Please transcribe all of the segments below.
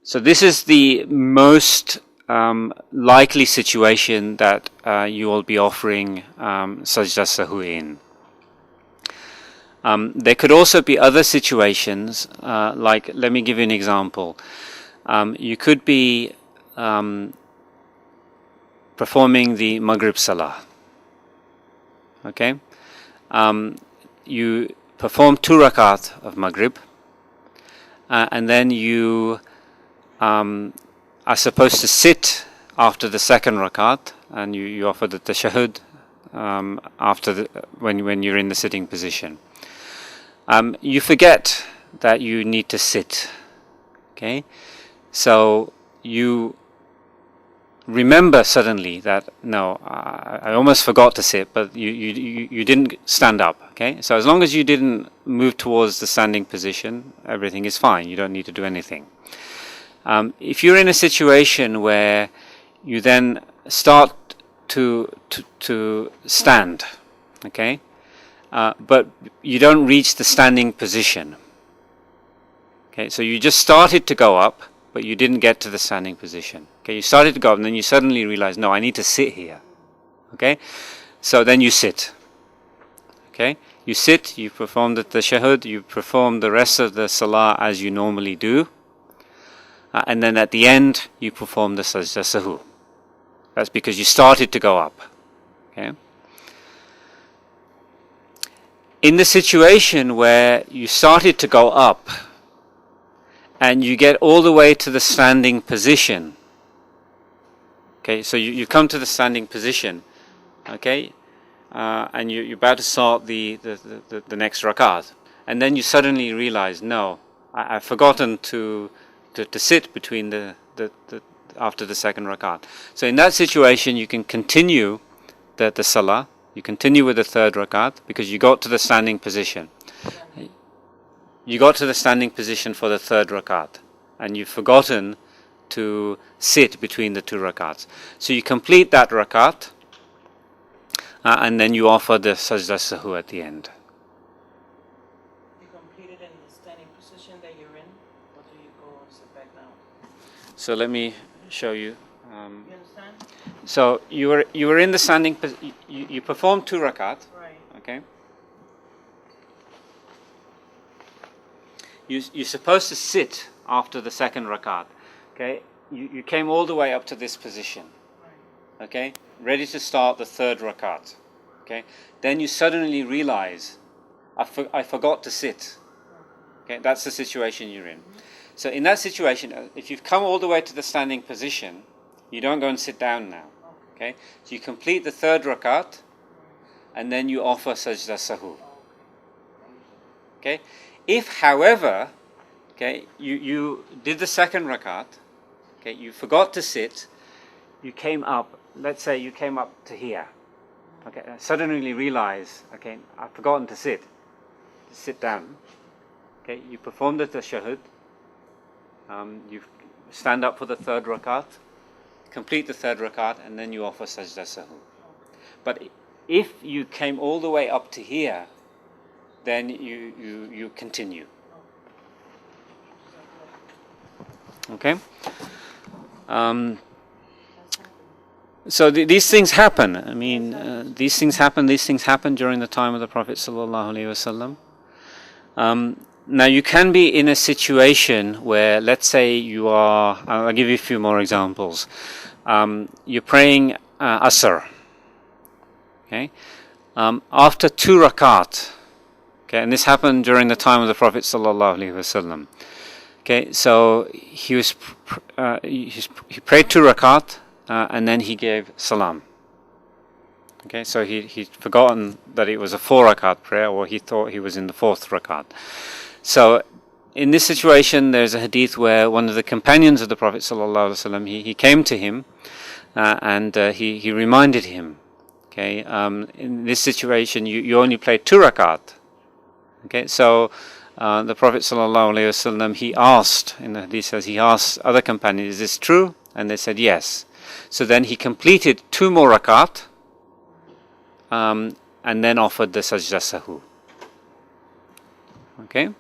So this is the most likely situation that you will be offering sajda sahu in. There could also be other situations, like, let me give you an example. You could be performing the Maghrib Salah. Okay? You perform 2 rakat of Maghrib, and then you are supposed to sit after the second rakat, and you offer the tashahhud when you're in the sitting position. You forget that you need to sit. Okay? So you remember suddenly that, no, I almost forgot to sit, but you didn't stand up. Okay? So as long as you didn't move towards the standing position, everything is fine. You don't need to do anything. If you're in a situation where you then start to stand, okay, but you don't reach the standing position. Okay, so you just started to go up, but you didn't get to the standing position. Okay, you started to go up, and then you suddenly realize, no, I need to sit here. Okay, so then you sit. Okay, you sit, you perform the tashahhud, you perform the rest of the salah as you normally do, and then at the end you perform the sajda sahu. That's because you started to go up. Okay. In the situation where you started to go up and you get all the way to the standing position, okay, so you come to the standing position, okay, and you're about to start the next rakat, and then you suddenly realize, no, I've forgotten to sit between the after the second rakat. So in that situation, you can continue the salah. You continue with the third rakat because you got to the standing position. You got to the standing position for the third rakat, and you've forgotten to sit between the 2 rakats. So you complete that rakat, and then you offer the sajda sahu at the end. You complete it in the standing position that you're in, or do you go and sit back down? So let me show you. You understand? So you were in the standing position. You performed 2 rakat. Right. Okay. You're supposed to sit after the second rakat. Okay. You came all the way up to this position. Right. Okay. Ready to start the third rakat. Okay. Then you suddenly realize, I forgot to sit. Okay. That's the situation you're in. So in that situation, if you've come all the way to the standing position, you don't go and sit down now. Okay? So you complete the third rakat, and then you offer sajda sahu. Okay? If, however, okay, you did the second rakat, okay, you forgot to sit, you came up, let's say you came up to here. Okay, suddenly realize, okay, I've forgotten to sit down. Okay, you perform the tashahhud. You stand up for the third rakat, complete the third rakat, and then you offer sajda sahu. But if you came all the way up to here, then you continue. Okay? So these things happen. I mean, these things happen during the time of the Prophet sallallahu alaihi wasallam. Now you can be in a situation where, let's say you are, I'll give you a few more examples. You're praying Asr. Okay? After 2 rakat, okay, and this happened during the time of the Prophet sallallahu alaihi wasallam. Okay, so he prayed 2 rakat, and then he gave salam. Okay, so he'd forgotten that it was a 4 rakat prayer, or he thought he was in the 4th rakat. So in this situation, there's a hadith where one of the companions of the Prophet ﷺ, he came to him, and he reminded him, okay, in this situation, you only played 2 rakat. Okay, so the Prophet ﷺ, he asked, in the hadith says, he asked other companions, is this true? And they said yes. So then he completed 2 more rakat, and then offered the sajda sahu. Okay? You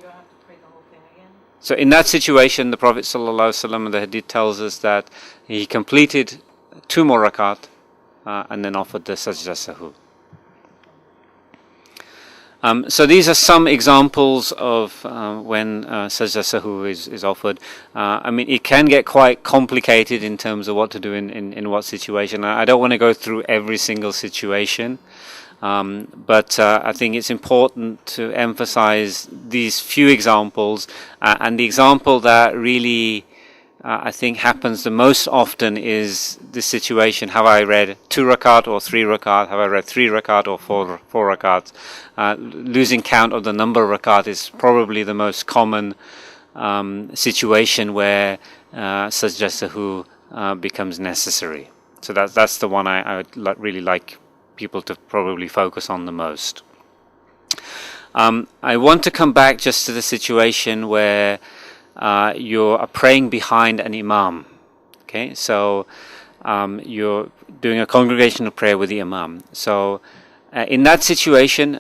don't have to pray the whole thing again? So in that situation, the Prophet ﷺ in the hadith tells us that he completed 2 more rakat and then offered the sajda sahu. So these are some examples of when sajda sahu is offered. I mean, it can get quite complicated in terms of what to do in what situation. I don't want to go through every single situation, but I think it's important to emphasize these few examples. And the example that really I think happens the most often is this situation: have I read 2 rakat or 3 rakat? Have I read 3 rakat or 4 rakat? Losing count of the number of rakat is probably the most common situation where sajda sahu becomes necessary. So that's the one I would really like people to probably focus on the most. I want to come back just to the situation where you're praying behind an imam. Okay, so you're doing a congregational prayer with the imam. So in that situation,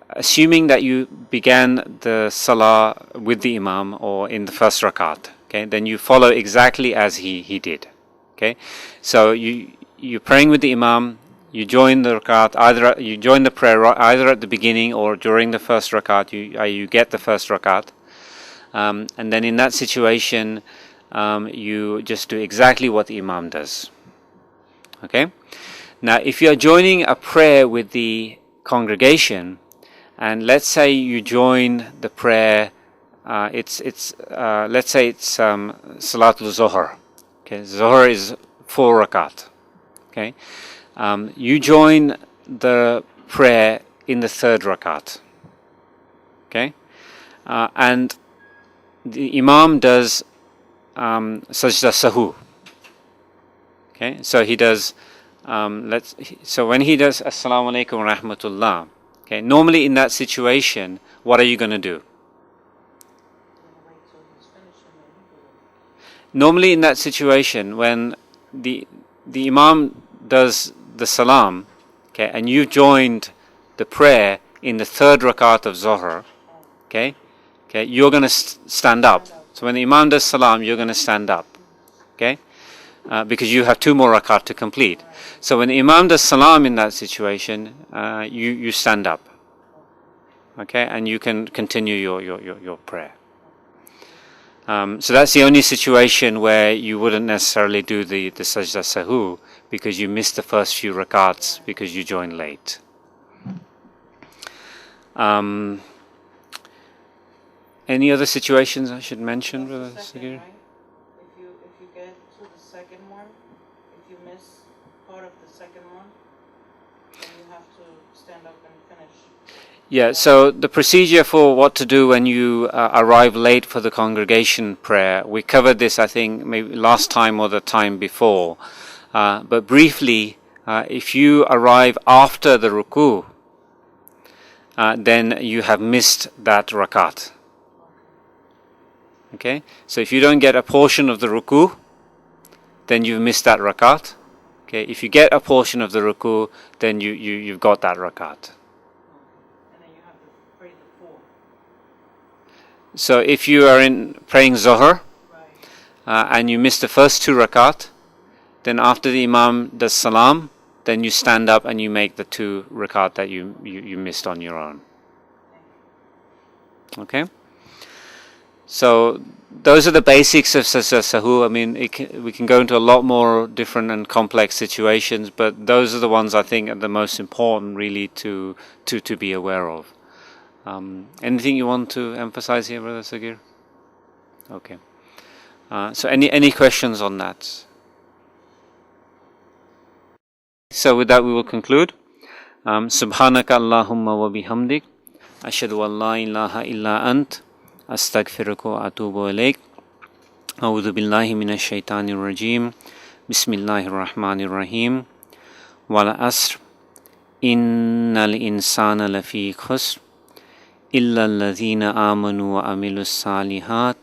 assuming that you began the salah with the imam or in the first rakat, okay, then you follow exactly as he did. Okay, so you're praying with the imam. You join the rakat, you join the prayer either at the beginning or during the first rakat. You get the first rakat. And then in that situation, you just do exactly what the imam does. Okay? Now, if you're joining a prayer with the congregation, and let's say you join the prayer, let's say it's Salatul Zohar. Okay, Zohar is 4 rakat. Okay? You join the prayer in the 3rd rakat. Okay? And the imam does sajda sahu. Okay, so he does. So when he does Assalamu alaikum wa rahmatullah. Okay, normally in that situation, what are you going to do? Normally in that situation, when the imam does the salam, okay, and you've joined the prayer in the 3rd rakat of Zohar, okay, you're going to stand up. So when the imam does salam, you're going to stand up, okay, because you have 2 more rakat to complete. So when the imam does salam in that situation, you stand up, okay, and you can continue your prayer. So that's the only situation where you wouldn't necessarily do the sajda sahu, because you missed the first few rakats because you joined late. Any other situations I should mention, Brother Sagir? Right? If you get to the second one, if you miss part of the second one, then you have to stand up and finish. Yeah, so the procedure for what to do when you arrive late for the congregation prayer, we covered this, I think, maybe last time or the time before. But briefly, if you arrive after the ruku, then you have missed that rakat. Okay, so if you don't get a portion of the ruku, then you've missed that rakat. Okay, if you get a portion of the ruku, then you've got that rakat. And then you have to pray the 4. So if you are praying Zohar, Right. and you miss the first 2 rakat, then after the imam does salam, then you stand up and you make the 2 rakat that you missed on your own. Okay? So those are the basics of sajda sahu. I mean, we can go into a lot more different and complex situations, but those are the ones I think are the most important, really, to be aware of. Anything you want to emphasize here, Brother Sagir? Okay. So any questions on that? So with that we will conclude. Subhanaka Allahumma wa bihamdik. Ashhadu an la ilaha illa ant. Astaghfiruka wa atubu ilayk. A'udhu billahi minash shaitanir rajim. Bismillahir rahmanir rahim. Wal asr. Innal insana lafi khusr. Illa alladhina amanu wa amilus salihat.